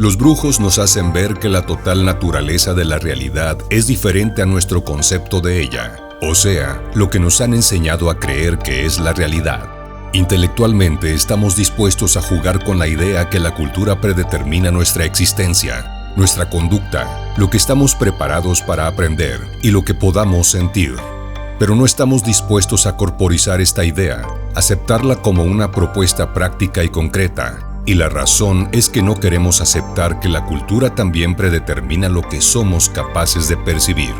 Los brujos nos hacen ver que la total naturaleza de la realidad es diferente a nuestro concepto de ella, o sea, lo que nos han enseñado a creer que es la realidad. Intelectualmente estamos dispuestos a jugar con la idea que la cultura predetermina nuestra existencia, nuestra conducta, lo que estamos preparados para aprender y lo que podamos sentir. Pero no estamos dispuestos a corporizar esta idea, aceptarla como una propuesta práctica y concreta. Y la razón es que no queremos aceptar que la cultura también predetermina lo que somos capaces de percibir.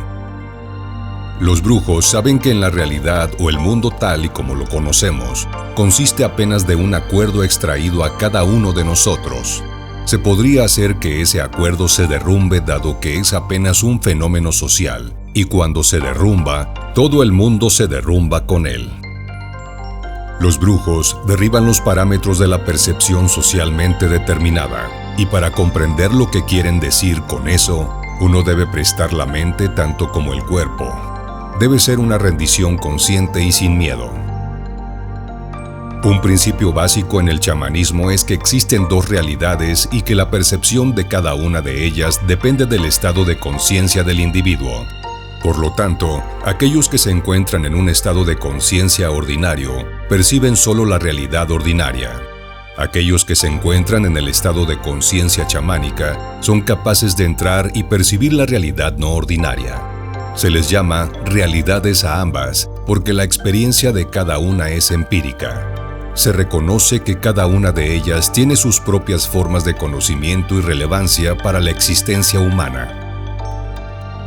Los brujos saben que en la realidad o el mundo tal y como lo conocemos, consiste apenas de un acuerdo extraído a cada uno de nosotros. Se podría hacer que ese acuerdo se derrumbe dado que es apenas un fenómeno social, y cuando se derrumba, todo el mundo se derrumba con él. Los brujos derriban los parámetros de la percepción socialmente determinada, y para comprender lo que quieren decir con eso, uno debe prestar la mente tanto como el cuerpo. Debe ser una rendición consciente y sin miedo. Un principio básico en el chamanismo es que existen dos realidades y que la percepción de cada una de ellas depende del estado de conciencia del individuo. Por lo tanto, aquellos que se encuentran en un estado de conciencia ordinario perciben solo la realidad ordinaria. Aquellos que se encuentran en el estado de conciencia chamánica son capaces de entrar y percibir la realidad no ordinaria. Se les llama realidades a ambas porque la experiencia de cada una es empírica. Se reconoce que cada una de ellas tiene sus propias formas de conocimiento y relevancia para la existencia humana.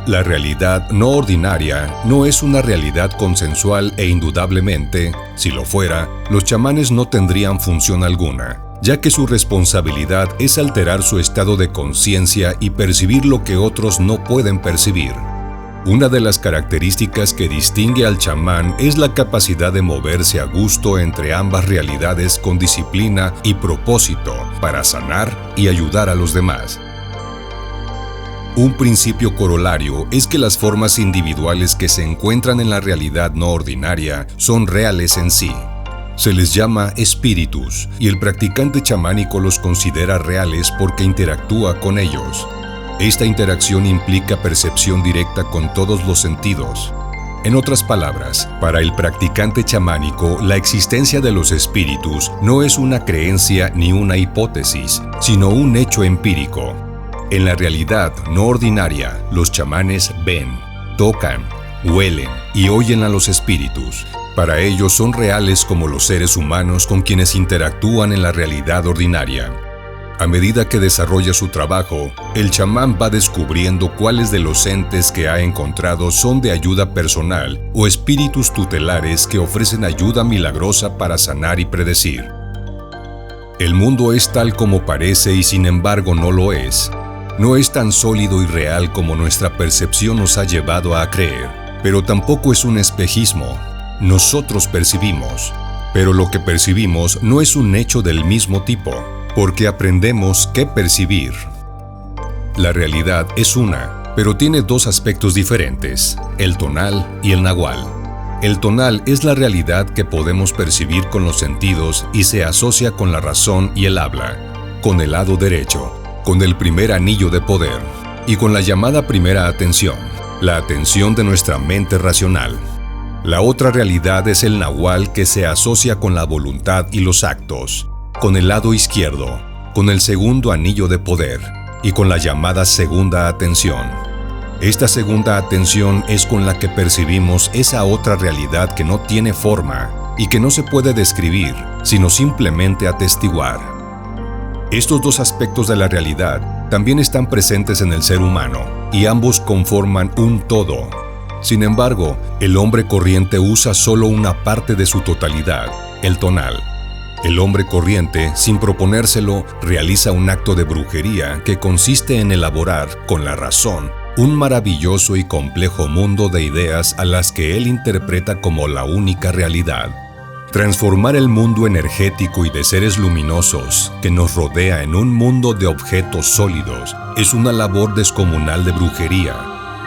La realidad no ordinaria no es una realidad consensual e indudablemente, si lo fuera, los chamanes no tendrían función alguna, ya que su responsabilidad es alterar su estado de conciencia y percibir lo que otros no pueden percibir. Una de las características que distingue al chamán es la capacidad de moverse a gusto entre ambas realidades con disciplina y propósito para sanar y ayudar a los demás. Un principio corolario es que las formas individuales que se encuentran en la realidad no ordinaria son reales en sí. Se les llama espíritus y el practicante chamánico los considera reales porque interactúa con ellos. Esta interacción implica percepción directa con todos los sentidos. En otras palabras, para el practicante chamánico, la existencia de los espíritus no es una creencia ni una hipótesis, sino un hecho empírico. En la realidad no ordinaria, los chamanes ven, tocan, huelen y oyen a los espíritus. Para ellos son reales como los seres humanos con quienes interactúan en la realidad ordinaria. A medida que desarrolla su trabajo, el chamán va descubriendo cuáles de los entes que ha encontrado son de ayuda personal o espíritus tutelares que ofrecen ayuda milagrosa para sanar y predecir. El mundo es tal como parece y sin embargo no lo es. No es tan sólido y real como nuestra percepción nos ha llevado a creer, pero tampoco es un espejismo. Nosotros percibimos, pero lo que percibimos no es un hecho del mismo tipo, porque aprendemos qué percibir. La realidad es una, pero tiene dos aspectos diferentes, el tonal y el nahual. El tonal es la realidad que podemos percibir con los sentidos y se asocia con la razón y el habla, con el lado derecho, con el primer anillo de poder y con la llamada primera atención, la atención de nuestra mente racional. La otra realidad es el nahual que se asocia con la voluntad y los actos, con el lado izquierdo, con el segundo anillo de poder y con la llamada segunda atención. Esta segunda atención es con la que percibimos esa otra realidad que no tiene forma y que no se puede describir, sino simplemente atestiguar. Estos dos aspectos de la realidad también están presentes en el ser humano y ambos conforman un todo. Sin embargo, el hombre corriente usa solo una parte de su totalidad, el tonal. El hombre corriente, sin proponérselo, realiza un acto de brujería que consiste en elaborar, con la razón, un maravilloso y complejo mundo de ideas a las que él interpreta como la única realidad. Transformar el mundo energético y de seres luminosos que nos rodea en un mundo de objetos sólidos es una labor descomunal de brujería,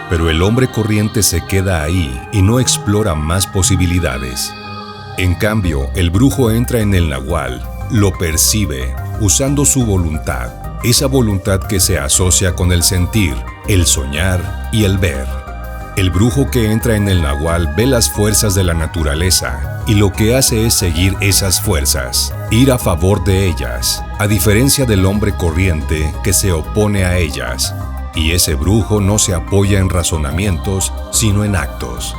pero el hombre corriente se queda ahí y no explora más posibilidades. En cambio, el brujo entra en el nahual, lo percibe, usando su voluntad, esa voluntad que se asocia con el sentir, el soñar y el ver. El brujo que entra en el nahual ve las fuerzas de la naturaleza y lo que hace es seguir esas fuerzas, ir a favor de ellas, a diferencia del hombre corriente que se opone a ellas. Y ese brujo no se apoya en razonamientos, sino en actos.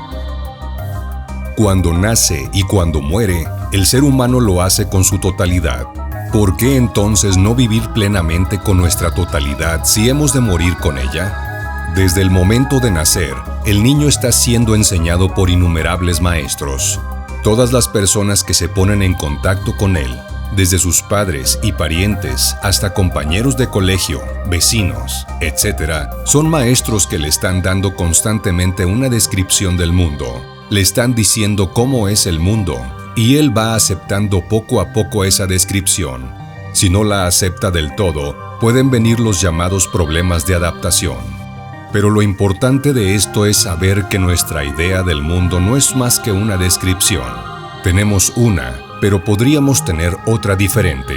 Cuando nace y cuando muere, el ser humano lo hace con su totalidad. ¿Por qué entonces no vivir plenamente con nuestra totalidad si hemos de morir con ella? Desde el momento de nacer, el niño está siendo enseñado por innumerables maestros. Todas las personas que se ponen en contacto con él, desde sus padres y parientes hasta compañeros de colegio, vecinos, etc., son maestros que le están dando constantemente una descripción del mundo. Le están diciendo cómo es el mundo, y él va aceptando poco a poco esa descripción. Si no la acepta del todo, pueden venir los llamados problemas de adaptación. Pero lo importante de esto es saber que nuestra idea del mundo no es más que una descripción. Tenemos una, pero podríamos tener otra diferente.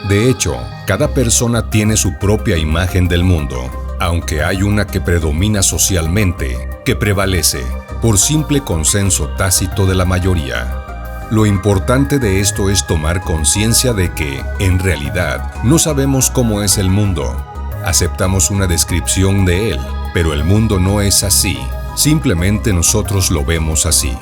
De hecho, cada persona tiene su propia imagen del mundo, aunque hay una que predomina socialmente, que prevalece, por simple consenso tácito de la mayoría. Lo importante de esto es tomar conciencia de que, en realidad, no sabemos cómo es el mundo. Aceptamos una descripción de él, pero el mundo no es así, simplemente nosotros lo vemos así.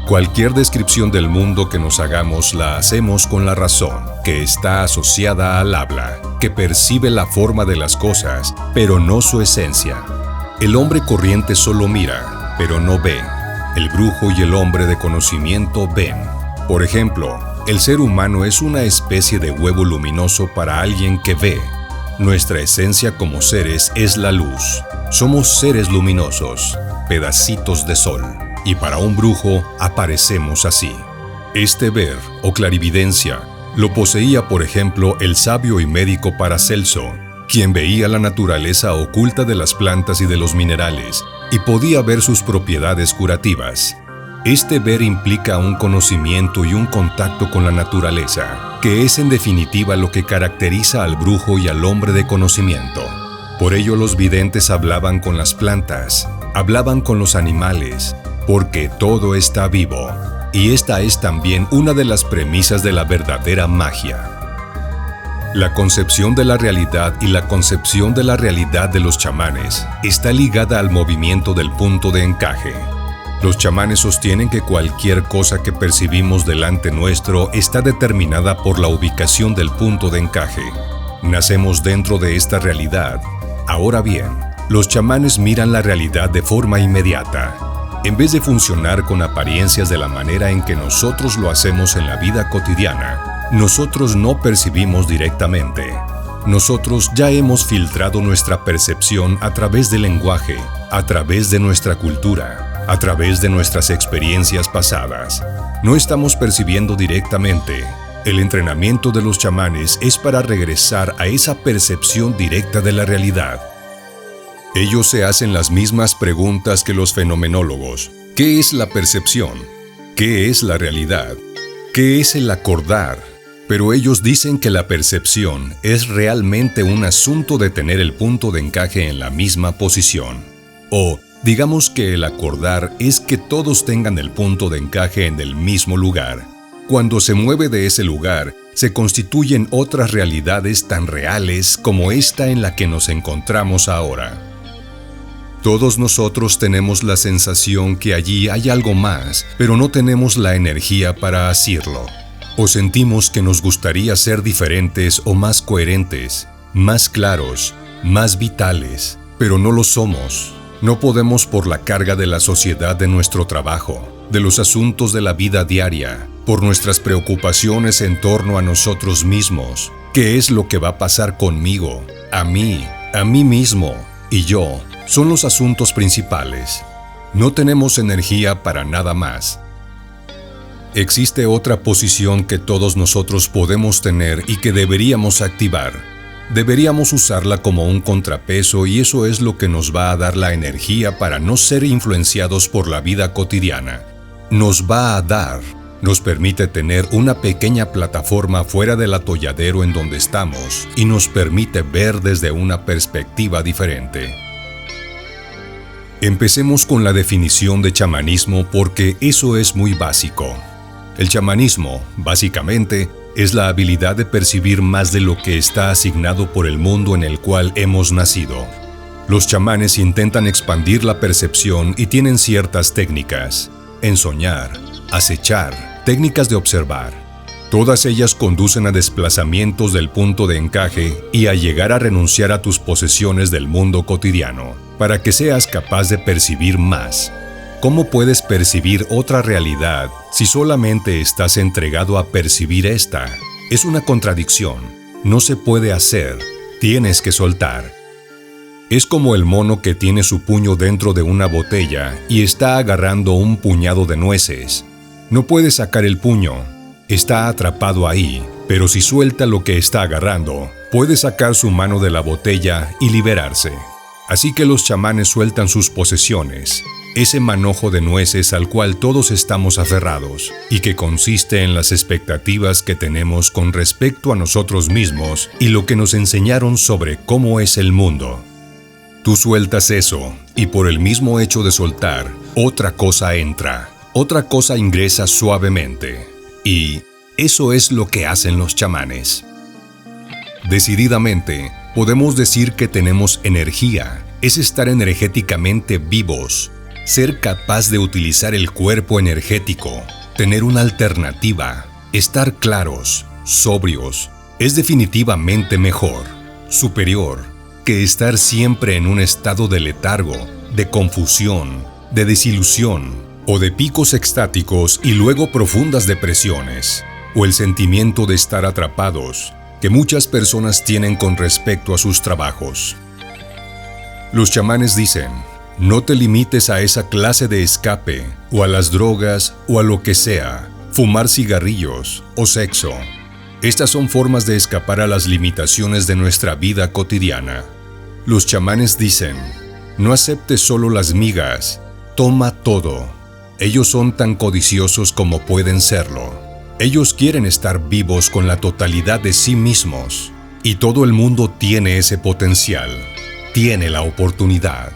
Cualquier descripción del mundo que nos hagamos la hacemos con la razón, que está asociada al habla, que percibe la forma de las cosas, pero no su esencia. El hombre corriente solo mira, pero no ve. El brujo y el hombre de conocimiento ven. Por ejemplo, el ser humano es una especie de huevo luminoso para alguien que ve. Nuestra esencia como seres es la luz. Somos seres luminosos, pedacitos de sol. Y para un brujo aparecemos así. Este ver o clarividencia lo poseía, por ejemplo, el sabio y médico Paracelso, quien veía la naturaleza oculta de las plantas y de los minerales y podía ver sus propiedades curativas. Este ver implica un conocimiento y un contacto con la naturaleza, que es en definitiva lo que caracteriza al brujo y al hombre de conocimiento. Por ello los videntes hablaban con las plantas, hablaban con los animales, porque todo está vivo, y esta es también una de las premisas de la verdadera magia. La concepción de la realidad y la concepción de la realidad de los chamanes está ligada al movimiento del punto de encaje. Los chamanes sostienen que cualquier cosa que percibimos delante nuestro está determinada por la ubicación del punto de encaje. Nacemos dentro de esta realidad. Ahora bien, los chamanes miran la realidad de forma inmediata. En vez de funcionar con apariencias de la manera en que nosotros lo hacemos en la vida cotidiana, nosotros no percibimos directamente. Nosotros ya hemos filtrado nuestra percepción a través del lenguaje, a través de nuestra cultura, a través de nuestras experiencias pasadas. No estamos percibiendo directamente. El entrenamiento de los chamanes es para regresar a esa percepción directa de la realidad. Ellos se hacen las mismas preguntas que los fenomenólogos. ¿Qué es la percepción? ¿Qué es la realidad? ¿Qué es el acordar? Pero ellos dicen que la percepción es realmente un asunto de tener el punto de encaje en la misma posición. O, digamos que el acordar es que todos tengan el punto de encaje en el mismo lugar. Cuando se mueve de ese lugar, se constituyen otras realidades tan reales como esta en la que nos encontramos ahora. Todos nosotros tenemos la sensación que allí hay algo más, pero no tenemos la energía para hacerlo. O sentimos que nos gustaría ser diferentes o más coherentes, más claros, más vitales, pero no lo somos. No podemos por la carga de la sociedad de nuestro trabajo, de los asuntos de la vida diaria, por nuestras preocupaciones en torno a nosotros mismos. ¿Qué es lo que va a pasar conmigo, a mí mismo y yo? Son los asuntos principales. No tenemos energía para nada más. Existe otra posición que todos nosotros podemos tener y que deberíamos activar. Deberíamos usarla como un contrapeso y eso es lo que nos va a dar la energía para no ser influenciados por la vida cotidiana. Nos va a dar Nos permite tener una pequeña plataforma fuera del atolladero en donde estamos y nos permite ver desde una perspectiva diferente. Empecemos con la definición de chamanismo porque eso es muy básico. El chamanismo, básicamente, es la habilidad de percibir más de lo que está asignado por el mundo en el cual hemos nacido. Los chamanes intentan expandir la percepción y tienen ciertas técnicas: ensoñar, acechar, técnicas de observar. Todas ellas conducen a desplazamientos del punto de encaje y a llegar a renunciar a tus posesiones del mundo cotidiano, para que seas capaz de percibir más. ¿Cómo puedes percibir otra realidad si solamente estás entregado a percibir esta? Es una contradicción. No se puede hacer. Tienes que soltar. Es como el mono que tiene su puño dentro de una botella y está agarrando un puñado de nueces. No puede sacar el puño. Está atrapado ahí, pero si suelta lo que está agarrando, puede sacar su mano de la botella y liberarse. Así que los chamanes sueltan sus posesiones, ese manojo de nueces al cual todos estamos aferrados y que consiste en las expectativas que tenemos con respecto a nosotros mismos y lo que nos enseñaron sobre cómo es el mundo. Tú sueltas eso y por el mismo hecho de soltar, otra cosa entra, otra cosa ingresa suavemente. Y eso es lo que hacen los chamanes. Decididamente, podemos decir que tenemos energía, es estar energéticamente vivos, ser capaz de utilizar el cuerpo energético, tener una alternativa, estar claros, sobrios, es definitivamente mejor, superior, que estar siempre en un estado de letargo, de confusión, de desilusión, o de picos extáticos y luego profundas depresiones, o el sentimiento de estar atrapados, que muchas personas tienen con respecto a sus trabajos. Los chamanes dicen: no te limites a esa clase de escape, o a las drogas, o a lo que sea, fumar cigarrillos, o sexo. Estas son formas de escapar a las limitaciones de nuestra vida cotidiana. Los chamanes dicen: no aceptes solo las migas, toma todo. Ellos son tan codiciosos como pueden serlo. Ellos quieren estar vivos con la totalidad de sí mismos. Y todo el mundo tiene ese potencial. Tiene la oportunidad.